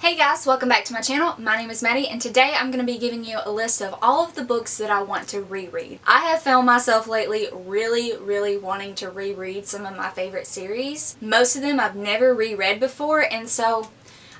Hey guys, welcome back to my channel. My name is Maddie and today I'm going to be giving you a list of all of the books that I want to reread. I have found myself lately really wanting to reread some of my favorite series. Most of them I've never reread before, and so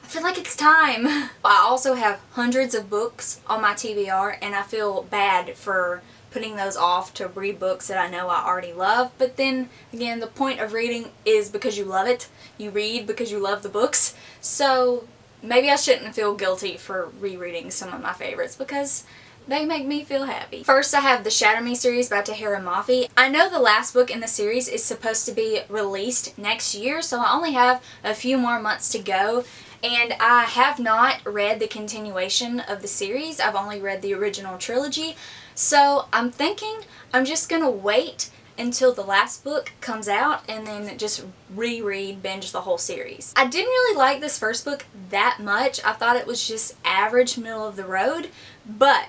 I feel like it's time. I also have hundreds of books on my TBR and I feel bad for putting those off to read books that I know I already love. But then again, the point of reading is because you love it. You read because you love the books. So maybe I shouldn't feel guilty for rereading some of my favorites because they make me feel happy. First, I have the Shatter Me series by Tahereh Mafi. I know the last book in the series is supposed to be released next year, so I only have a few more months to go. And I have not read the continuation of the series. I've only read the original trilogy. So I'm thinking I'm just gonna wait until the last book comes out and then just binge the whole series. I didn't really like this first book that much. I thought it was just average, middle of the road, but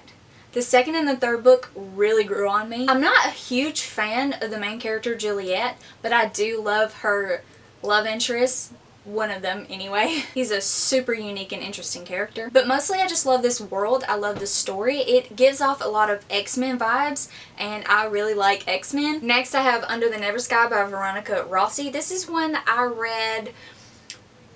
the second and the third book really grew on me. I'm not a huge fan of the main character Juliet, but I do love her love interest. One of them anyway. He's a super unique and interesting character. But mostly I just love this world. I love the story. It gives off a lot of X-Men vibes and I really like X-Men. Next I have Under the Never Sky by Veronica Rossi. This is one I read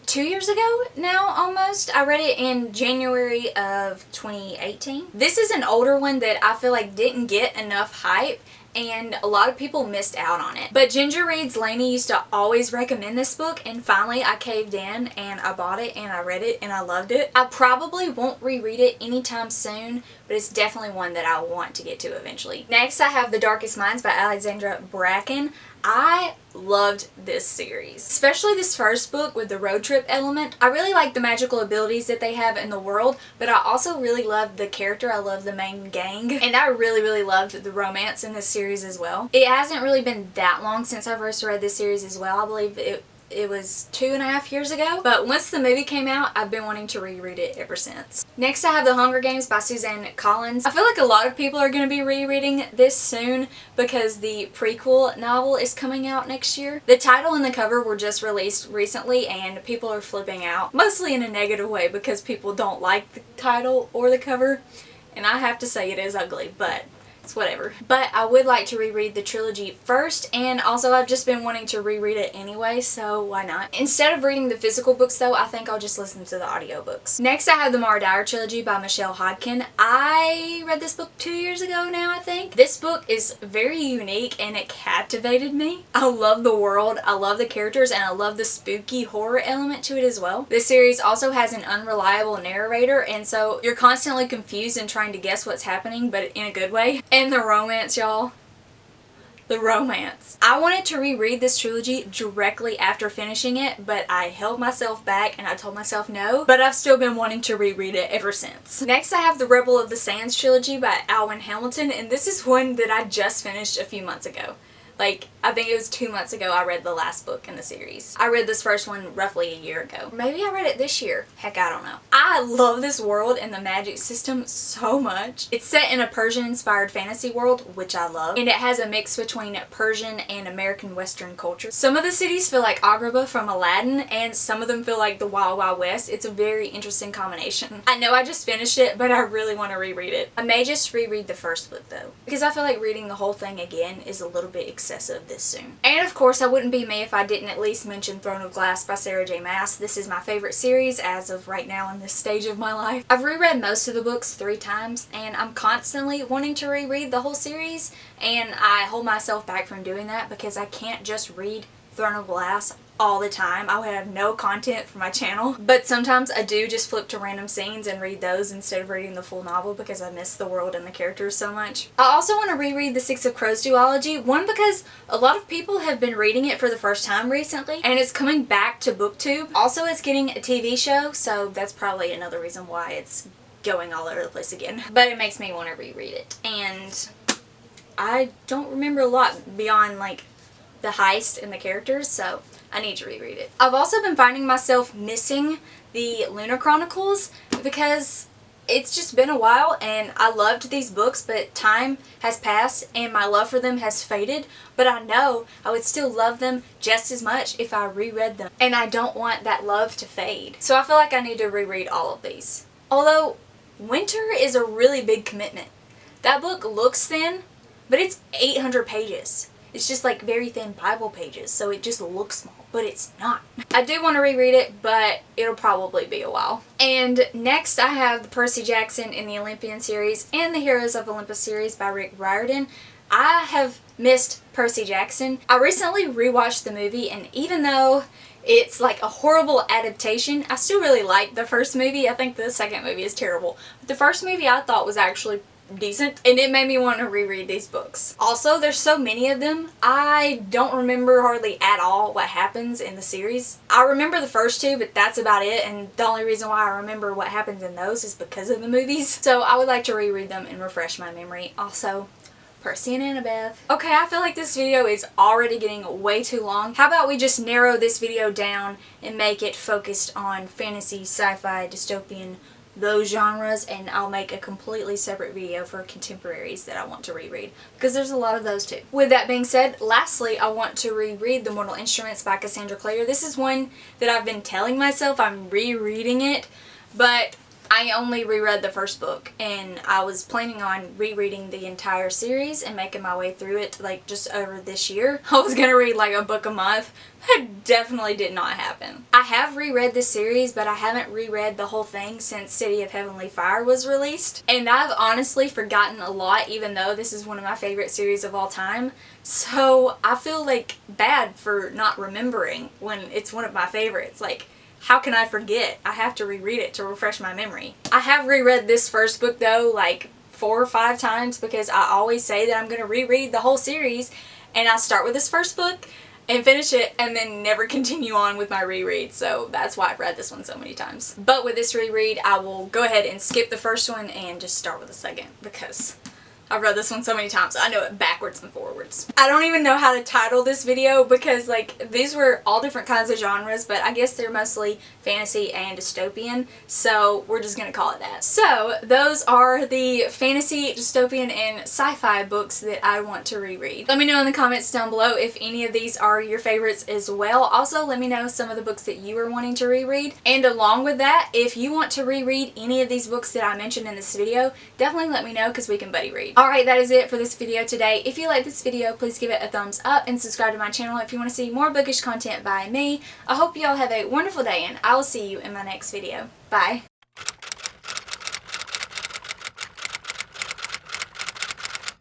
2 years ago now almost. I read it in January of 2018. This is an older one that I feel like didn't get enough hype and a lot of people missed out on it. But Ginger Reads Lainey used to always recommend this book and finally I caved in and I bought it and I read it and I loved it. I probably won't reread it anytime soon, but it's definitely one that I want to get to eventually. Next I have The Darkest Minds by Alexandra Bracken. I loved this series, especially this first book with the road trip element. I really like the magical abilities that they have in the world, but I also really love the character. I love the main gang, and I really loved the romance in this series as well. It hasn't really been that long since I first read this series as well. I believe it was 2.5 years ago, but once the movie came out, I've been wanting to reread it ever since. Next I have The Hunger Games by Suzanne Collins. I feel like a lot of people are going to be rereading this soon because the prequel novel is coming out next year. The title and the cover were just released recently and people are flipping out, mostly in a negative way because people don't like the title or the cover, and I have to say it is ugly, but it's whatever. But I would like to reread the trilogy first, and also I've just been wanting to reread it anyway, so why not? Instead of reading the physical books though, I think I'll just listen to the audiobooks. Next I have the Mara Dyer trilogy by Michelle Hodkin. I read this book 2 years ago now, I think. This book is very unique and it captivated me. I love the world, I love the characters, and I love the spooky horror element to it as well. This series also has an unreliable narrator, and so you're constantly confused and trying to guess what's happening, but in a good way. And the romance, y'all. The romance. I wanted to reread this trilogy directly after finishing it, but I held myself back and I told myself no, but I've still been wanting to reread it ever since. Next I have the Rebel of the Sands trilogy by Alwyn Hamilton, and this is one that I just finished a few months ago. Like, I think it was 2 months ago I read the last book in the series. I read this first one roughly a year ago. Maybe I read it this year. Heck, I don't know. I love this world and the magic system so much. It's set in a Persian-inspired fantasy world, which I love, and it has a mix between Persian and American Western culture. Some of the cities feel like Agrabah from Aladdin, and some of them feel like the Wild Wild West. It's a very interesting combination. I know I just finished it, but I really want to reread it. I may just reread the first book though, because I feel like reading the whole thing again is a little bit excessive this soon. And of course I wouldn't be me if I didn't at least mention Throne of Glass by Sarah J Maas. This is my favorite series as of right now in this stage of my life. I've reread most of the books 3 times and I'm constantly wanting to reread the whole series, and I hold myself back from doing that because I can't just read Throne of Glass all the time. I would have no content for my channel. But sometimes I do just flip to random scenes and read those instead of reading the full novel because I miss the world and the characters so much. I also want to reread the Six of Crows duology. One, because a lot of people have been reading it for the first time recently and it's coming back to BookTube. Also, it's getting a TV show, so that's probably another reason why it's going all over the place again. But it makes me want to reread it. And I don't remember a lot beyond like the heist and the characters, so I need to reread it. I've also been finding myself missing the Lunar Chronicles because it's just been a while and I loved these books, but time has passed and my love for them has faded, but I know I would still love them just as much if I reread them, and I don't want that love to fade. So I feel like I need to reread all of these. Although Winter is a really big commitment. That book looks thin, but it's 800 pages. It's just like very thin Bible pages, so it just looks small, but it's not. I do want to reread it, but it'll probably be a while. And next I have the Percy Jackson and the Olympian series and the Heroes of Olympus series by Rick Riordan. I have missed Percy Jackson. I recently rewatched the movie, and even though it's like a horrible adaptation, I still really like the first movie. I think the second movie is terrible. But the first movie I thought was actually decent, and it made me want to reread these books. Also, there's so many of them, I don't remember hardly at all what happens in the series. I remember the first two, but that's about it, and the only reason why I remember what happens in those is because of the movies. So I would like to reread them and refresh my memory. Also, Percy and Annabeth. Okay, I feel like this video is already getting way too long. How about we just narrow this video down and make it focused on fantasy, sci-fi, dystopian, those genres, and I'll make a completely separate video for contemporaries that I want to reread, because there's a lot of those too. With that being said, lastly, I want to reread The Mortal Instruments by Cassandra Clare. This is one that I've been telling myself I'm rereading it, but I only reread the first book, and I was planning on rereading the entire series and making my way through it like just over this year. I was gonna read like a book a month. That definitely did not happen. I have reread this series, but I haven't reread the whole thing since City of Heavenly Fire was released. And I've honestly forgotten a lot, even though this is one of my favorite series of all time. So I feel like bad for not remembering when it's one of my favorites. Like, how can I forget? I have to reread it to refresh my memory. I have reread this first book though like 4 or 5 times, because I always say that I'm going to reread the whole series, and I start with this first book and finish it and then never continue on with my reread. So that's why I've read this one so many times. But with this reread, I will go ahead and skip the first one and just start with the second, because I've read this one so many times. I know it backwards and forwards. I don't even know how to title this video, because like these were all different kinds of genres, but I guess they're mostly fantasy and dystopian, so we're just gonna call it that. So those are the fantasy, dystopian, and sci-fi books that I want to reread. Let me know in the comments down below if any of these are your favorites as well. Also, let me know some of the books that you are wanting to reread. And along with that, if you want to reread any of these books that I mentioned in this video, definitely let me know, because we can buddy read. Alright, that is it for this video today. If you like this video, please give it a thumbs up and subscribe to my channel if you want to see more bookish content by me. I hope you all have a wonderful day, and I will see you in my next video. Bye!